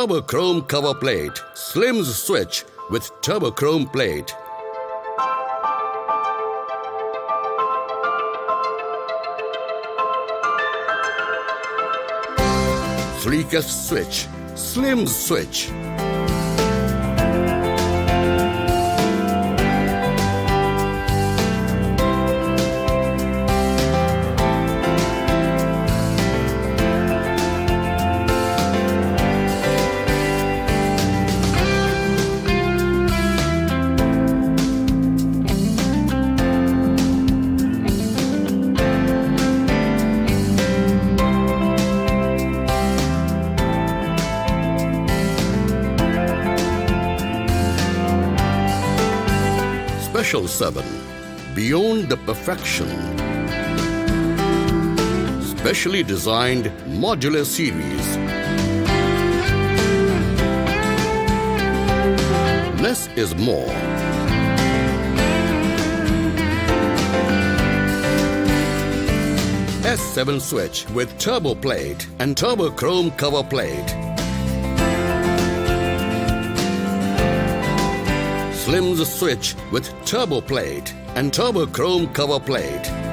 turbo chrome cover plate. Slim's switch with turbo chrome plate. Sleekest switch. Slim's switch. Special 7. Beyond the Perfection. Specially designed modular series. Less is more. S7 switch with turbo plate and turbo chrome cover plate. Slim's switch with turbo plate and turbo chrome cover plate.